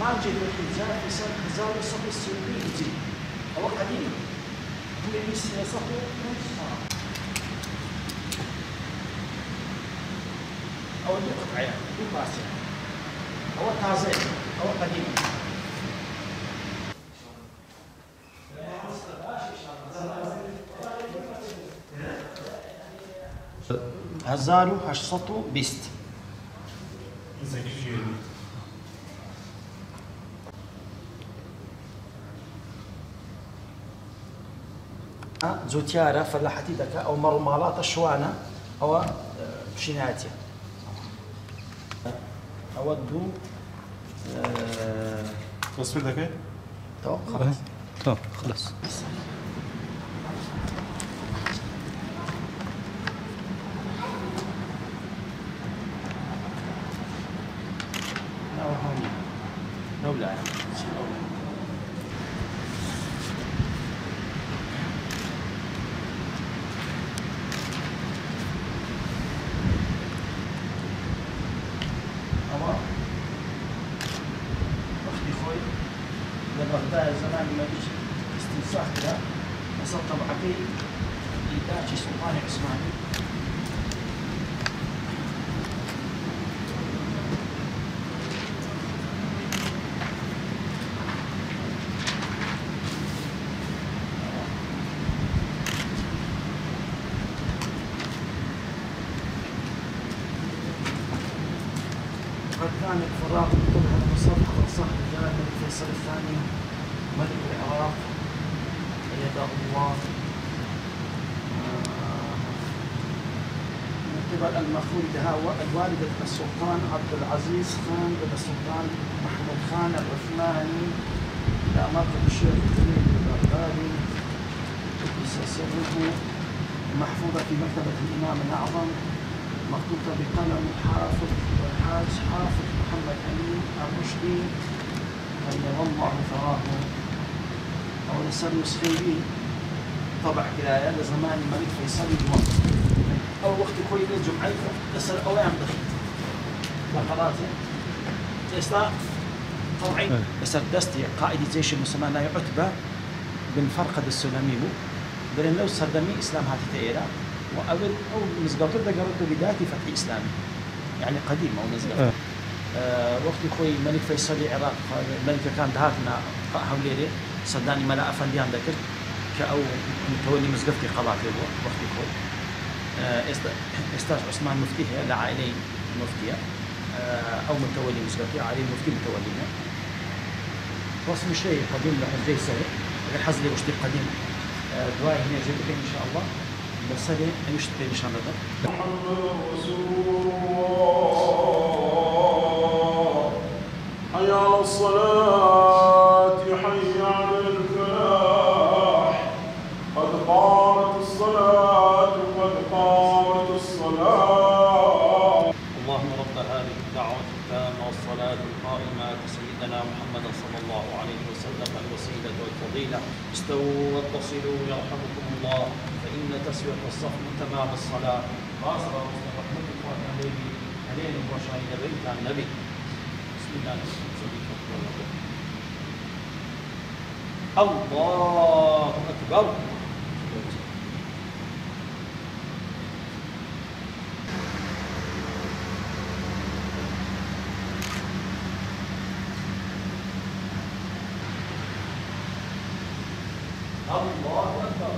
ما جيت الحجاج في سنة هزار الصف السوري يجي هو قديم هو يمشي صفه أو دو قطعة دو قاسية هو تازه هو قديم 1820 زوتيارة فلاحتي دكا أو مرمالات الشوانة أو شيناتيا أودو تصفير دكا؟ خلاص خلاص نولا بغداد زمان ما جيش استنساخ كذا وصل طبعتي إيداعي سلطان عثماني قد كان الفراغ طلع المصرح وصح رجال الملك فيصل الثاني ملك العراق أيده الله من قبل المخول لها الوالدة السلطان عبد العزيز خان بن السلطان محمود خان العثماني إلى مركز الشيخ الكبير البغدادي سره محفوظة في مكتبة الإمام الأعظم مخطوطة بقلم الحافظ والحاج حافظ محمد أمين الرشدي أيد الله ثراه أو لسر يسخيبي طبع كلاية لزمان الملك فيصل الموت أو وقت كوي الجمعة لسر أوام دخل لقراتي تسلا طبعي لسر دستي قائد جيش المسلمان لا عتبة بن فرقد السلمي بل لو سردمي إسلام هاتي تيرا وأول أو مزقاطر دقرته بداية فتح إسلامي يعني قديم أو مزقاطر وقت خوي ملك فيصل العراق الملك كان دهاتنا حولي صداني ملا أفنديان ذكر كأو متولي مزقفتي قلاتي وقت خوي استاذ عثمان مفتيه لعائلة مفتية أو متولي مزقفتي عائلة مفتي متولينا رسم شيء قديم له زي سنة غير حزلي وشتي قديم دواي هنا جيبك إن شاء الله بس هذه مش إن شاء الله محمد رسول الله حي على الصلاة حي على الفلاح قد قامت الصلاة قد قامت الصلاة اللهم رب هذه الدعوة التامة والصلاة القائمة سيدنا محمد صلى الله عليه وسلم الوسيلة والفضيلة استووا واتصلوا يرحمكم الله فإن تسوية الصف من تمام الصلاة واصل رحمتك والنبي علينا وشاهد بيت النبي بسم الله الله أكبر الله أكبر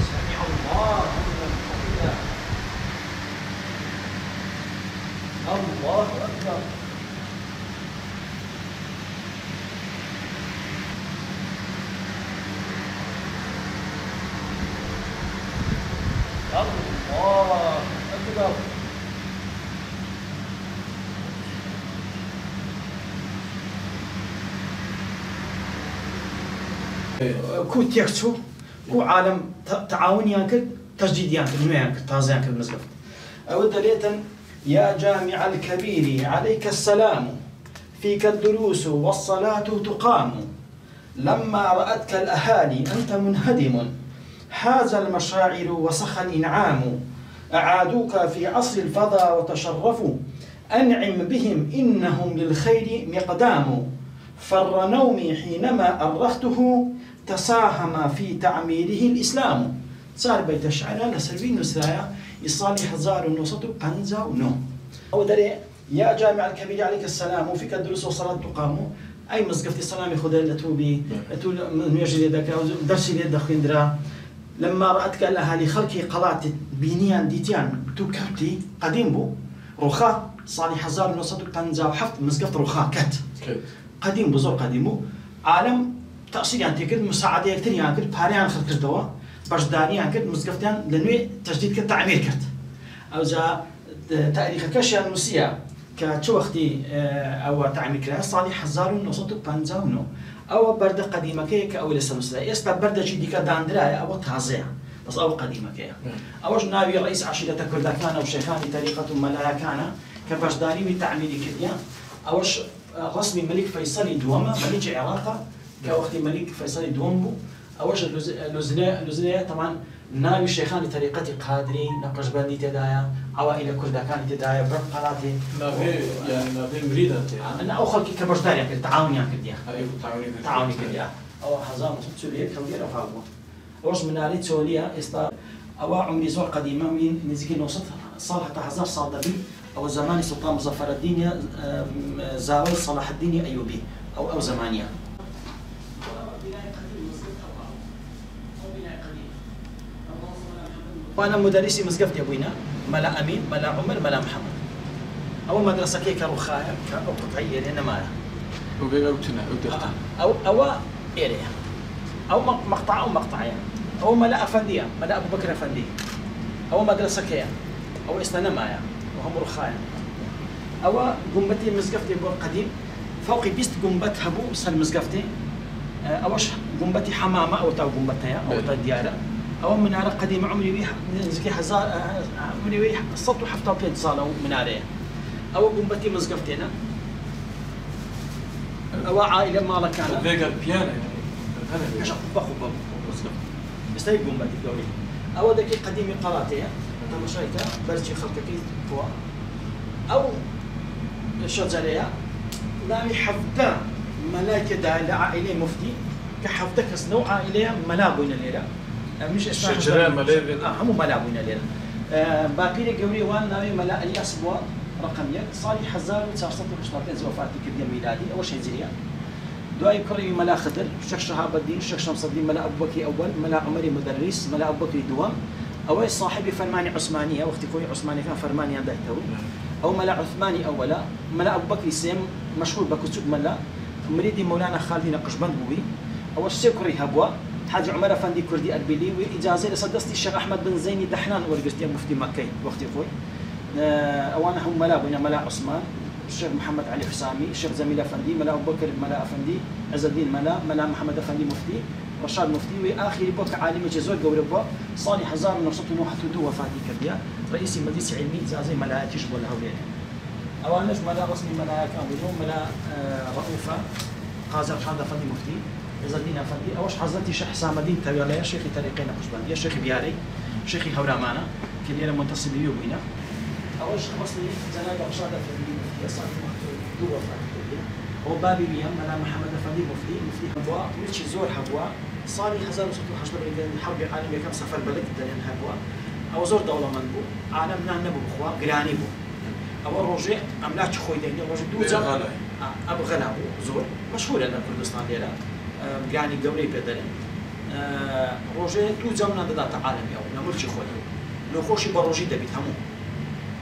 سمع الله لمن حمده الله أكبر الله أكبر كو تيكتو كو عالم تعاوني يانك تجديد يانك منو يانك تازي يانك بالنسبة أود ليتا يا جامع الكبير عليك السلام فيك الدروس والصلاة تقام لما رأتك الأهالي أنت منهدم، حاز المشاعر وسخ الإنعام، أعادوك في عصر الفضا وتشرفوا، أنعم بهم إنهم للخير مقدام، فر نومي حينما أرخته، تساهم في تعميره الإسلام. صار بيت الشعر لسلوي نسرايا يصالي 1959 أو دري يا جامع الكبير عليك السلام وفيك الدروس وصلاة تقاموا أي مزقفتي السلام خذ لتوبي تقول نيجي لدك درسي لدك خندرا. لما رأتك الأهالي خلقي قلات بينيان ديتيان تو كبتي قديم بو رخاء صالي 1957 مزقفت رخاء كت قديم بزور قديم بو عالم تأصيل يعني تكرد مساعدة كتير يعني كرد باريان خلق كردوا بجداني يعني كرد مزقفتيان لنوي تجديد كرد تعمير كرد أو جا تاريخ كشيء المسيا كشو وقتي أو تعمير كرد صالي 1959 أو برد قديمة كيك أو لسه مسلا إستا برد جديد كداندرا أو تازع بس أو قديمة كيا أوش ناوي رئيس عشيرة كردكان أو شيخان طريقة ملايا كان كبجداني وتعمير كرديا أوش رسمي ملك فيصل دوما ملك العراق كوقت ملك فيصل دومبو أوش لوزنية طبعا ناوي الشيخان لطريقة قادري نقشبندي تدايا عوائل كردكان تدايا برقلاتي ناوي يعني ناوي مريدة أنا أو خلقي كبجداني يعني تعاوني يعني كرديا تعاوني كرديا أو حزام سوريا كوير أو هاو أوش مناري توليا استا أو عمري زور قديمة من نزكي نوصل صالح 1000 صادبي أو زمان سلطان مظفر الدين زاوي صلاح الدين أيوبي أو زمانية. وأنا مدرسي مسقفتي أبوينا ملا أمين ملا عمر ملا محمد. أول مدرسة كي كرخاء أو قطعية لأن ما أو إيريا أو مقطع أو مقطعية أو ملا أفندية ملا أبو بكر أفندي أو مدرسة كي أو استنى معايا وهم رخايا أو قنبتي مسقفتي قديم فوقي بيست قنبت هبو سل مسقفتي أوش قنبتي حمامة أو تاو قنبتها أو تاو ديارة أو منارة قديمة عمري ويح زكي حزار عمري ويح صوت وحفتة بيت صالة منارة أو قنبتي مسقفتينا أو عائلة ما لك أنا فيجر بيانا يعني إيش أخبى مسقف بستوي قنبتي دوري أو ذكي قديم قراتها أنا شايفة برجي خلقك كوا أو شو زريا نامي حفظة ملاك دا عائلة مفتي كحفظة كسنو عائلة ملابوين الليلة مش شجرة ملابين هم ملابوين الليلة باقي لي جوري وان نامي ملا الياس بوا رقم يك صالح 1930 زوفاتي كديا ميلادي أول شيء زريا دواي كوري ملا خضر الشيخ شهاب الدين الشيخ شمس الدين ملا أبو بكر أول ملا عمري مدرس ملا أبو بكر دوام أو صاحبي فرماني عثمانية وقت كوي عثماني كان فرماني عند التو أو ملا عثماني أولا ملا أبو بكر سيم مشهور بكتب ملا مريدي مولانا خالد نقشبند بوي أو السكري هبوا حاج عمر أفندي كردي أربيلي وإجازة لصدستي الشيخ أحمد بن زيني دحنان ورقستي مفتي مكي وقت كوي أو أنا هم ملا بين ملا عثمان الشيخ محمد علي حسامي الشيخ زميل أفندي ملا أبو بكر ملا أفندي عز الدين ملا محمد أفندي مفتي رشاد مفتي وآخر بوك عالم جزور قوربوا صاني 1901 وفاتي كرديا رئيس مجلس علمي زازي ملا تشبه الهولين أوانش ملا رسمي ملا كاملون ملا رؤوفة قازر حمد أفندي مفتي عز الدين أفندي أوش حضرتي شيخ حسام الدين تبيالي شيخي طريقين قشبندية شيخ بياري شيخي هورامانا كبيرة منتصب اليوبينا أوش مصري زناق رشاد أفندي مفتي صاني دو وفاتي كرديا هو بابي بيام ملا محمد أفندي مفتي هبوا ملشي زور هبوا صاري 1910 حرب عالمية كم سفر بلد دلين هبوا أو زور دولة من بو عالمنا نبو بخوا قراني بو أو روجي أملاك خوي ديني روجي دوزا أبو غلابو زور مشهور أنا كردستان ديلا قراني قوري بدلين روجي دوزا من دات عالمي أو نملشي خوي لو خوشي بروجي دبيت همو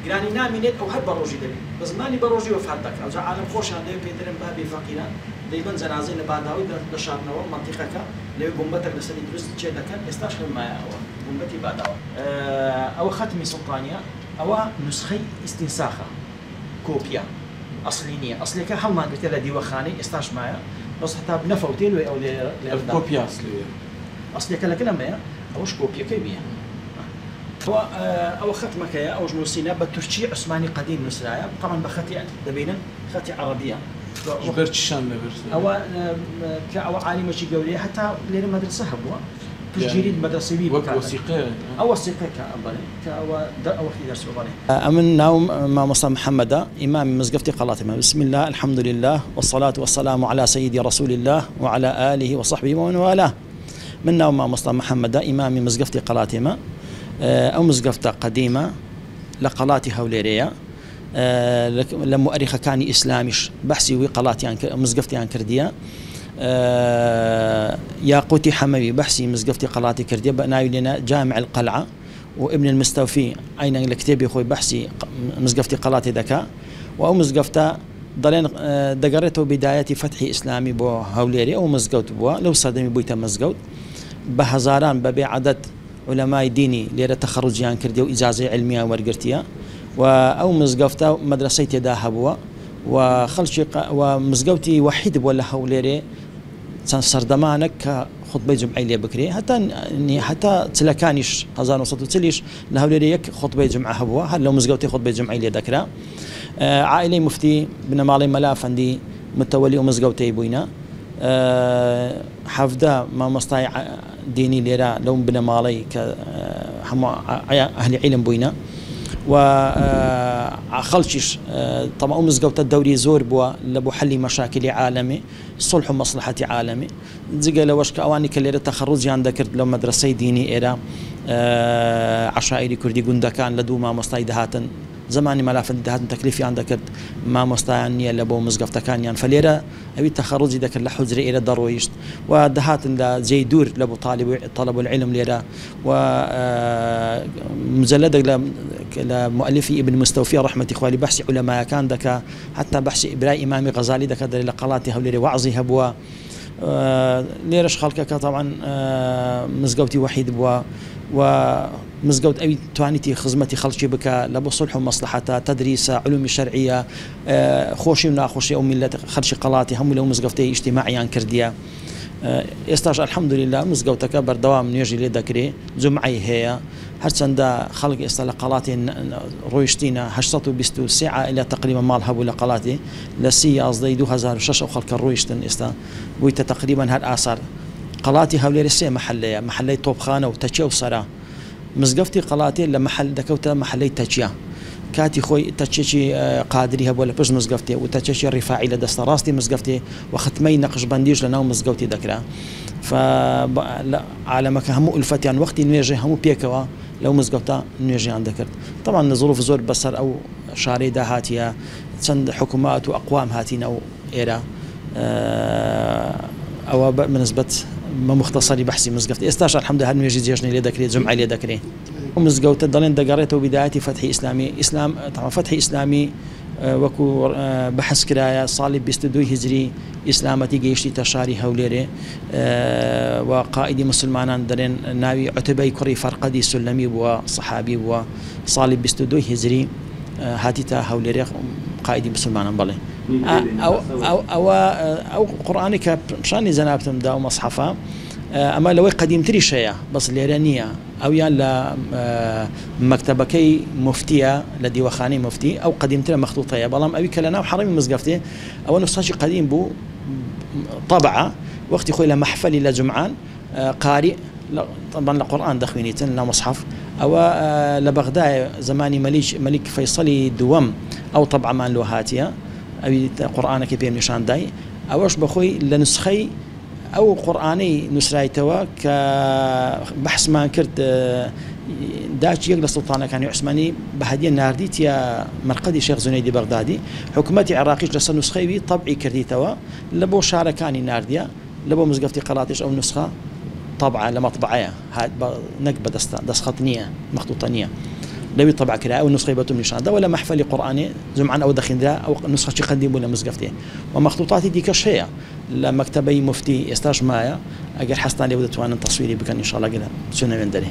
قراني نامينيت أو هر بروجي دبيت بس مالي بروجي وفاتك أو جا عالم خوش عندي بيدرن بابي فقيرا دايما زنازين بعداوي دشارنا منطقة لو قنبتك لسني درست شيء لكن استشهد ما هو قنبتي بعداوي أو ختمي سلطانية أو نسخة استنساخة كوبيا أصلية أصلي كهم ما قلت له دي وخاني استاش معايا بس حتى بنفوتين أو كوبيا أصلية أصلي كلا كلام أوش كوبيا كيمياء أو ختمة كيا أو جنوسينا بترشي عثماني قديم نسرايا طبعا بختي دبينا ختي عربية جبرت الشام لبرت أو عالم شيء قولي حتى لين مدرسة هبوا تجريد مدرسة بي وقت وثيقة أو وثيقة كأبلي أو في درس أبلي أمن نوم ما مصطفى محمد إمام مزقفتي قلاتما بسم الله الحمد لله والصلاة والسلام على سيدي رسول الله وعلى آله وصحبه ومن والاه. من نوم ما مصطفى محمد إمام مزقفتي قلاتما أو مزقفتة قديمة لقلاتي هوليريا لما أريخ كان إسلاميش بحسي وقلاتي مزقفتي عن كردية ياقوتي حموي بحسي مزقفتي قلاتي كردية بناوي لنا جامع القلعة وابن المستوفي أين الكتاب يخوي بحسي مزقفتي قلاتي ذكاء وأو مزقفتة ضلين دقرته بداية فتح إسلامي بو هوليري أو مزقوت بو لو صدمي بويتا مزقوت بهزاران ببي عدد علماء ديني ليرة تخرجيان كردية وإجازة علمية ورقرتية أو مزقفتة مدرسة تداها بو وخلشي ومزقوتي وحيد ولا هوليري سردمانك خطبة جمعة لي بكري حتى تلكانيش هزار وسط تليش لهوليري يك خطبة جمعة هبوا هل لو مزقوتي خطبة جمعة لي ذكرى عائلة مفتي بن مالي ملاف عندي متولي ومزقوتي بوينا حافظة ما مستطيع ديني ليرا لو بن مالي هم أهل علم بوينا وخلشش طبعا مزقوت الدوري زور بوا لبو حل مشاكل عالمي صلح ومصلحة عالمي زي لوش كأواني كليرة تخرج عندك لو مدرسة ديني إيرا عشائري كردي جندكان لدو ما مستطيع دهاتن زماني ملافت دهاتن تكليفي عندك ما مستطيعني لبو مزقفت كان يعني فليرة أبي تخرج ذاك اللحجري إلى درويشت ودهاتن زي دور لبو طلب العلم ليرة ومجلد لمؤلفي ابن مستوفي رحمة إخوالي بحث علماء كان ذاك حتى بحث إبراهيم إمامي غزالي ذاك لقلاتي هوليري وعظي هبوا ليرش خلقك طبعا مزقوتي وحيد بوا ومزقوت أبي توانيتي خزمتي خلشي بك لبو صلح ومصلحة تدريس علوم شرعية خوشي ولا خوشي أو ملة خلشي قلاتي هم لو مزقوتي اجتماعي عن كردية يستاج الحمد لله مزقوتك بردوام نيجي لذكري جمعي هي هرچند خلق استلقالاتي رويشتينا 820 ساعة إلى تقريبا مال هبو لقالاتي لسي أصدي 2006 خلق الرويشتن استا بويت تقريبا هالآثار قلاتي هولي رسي محلي طوبخانة وتشيا وصرا مزقفتي قلاتي لمحل دكوتا محلي تشيا كاتي خوي تشيشي قادري هبو لبج مزقفتي وتشيشي الرفاعي لدست راستي مزقفتي وختمي نقش بنديج لنا مزقفتي ذكرى فعالمك همو الفتي عن وقت نواجه همو بيكوا لو مزقفتا نواجه عن ذكرت طبعا ظروف زور بصر او شاريدا هاتيا تسند حكومات واقوام هاتين او ايرا او بالنسبه ما مختصري بحسي مزقفت استاشر الحمد لله نواجه جيشني لي ذكري جمعي لي ذكري مزقفت ضلين دقريته بدايه فتح اسلامي اسلام طبعا فتح اسلامي وكو بحث كرايا صالب بيستدوي هجري إسلامتي جيشتي تشاري هوليري وقائدي مسلمان درين ناوي عتبي كري فرقدي سلمي بوا صحابي بوا صالب بيستدوي هجري هاتيتا هوليري قائدي مسلمان بالي أو قرآنك مشاني زنابتم داو مصحفة أما لو قديم تري شيء بس الإيرانية أو يا مكتبكي مفتية لدي وخاني مفتي أو قديم تري مخطوطة يا بلام أبي كلنا وحرمي مزقفتي أو نصاشي قديم بو طبعة وقت خوي محفل إلى جمعان قارئ طبعا القرآن دخويني تن مصحف أو لبغداد زماني ملك فيصلي دوم أو طبعا مان لوهاتيا أبي قرآنك بين نشان داي أوش بخوي لنسخي أو قرآني نسرايتوا كبحث ما كرت داش يقل السلطانة كان عثماني بهدية نارديت يا مرقدي شيخ زنيدي بغدادي حكومتي عراقي جلس نسخي طبعي كرديتوا لبو شاركاني نارديا لبو مزقفتي قراتيش أو نسخة طبعة لمطبعية هاد نقبة دسخطنية مخطوطانية لو طبع كذا أو نسخة بتم نشان ده ولا محفل قرآني زمعان أو دخين ده أو نسخة قديم ولا مزقفتي ومخطوطاتي دي كشيء لمكتبي مفتي استاج مايا أجر حسنا لي ودت وأنا تصويري بكن إن شاء الله كده سنة من دري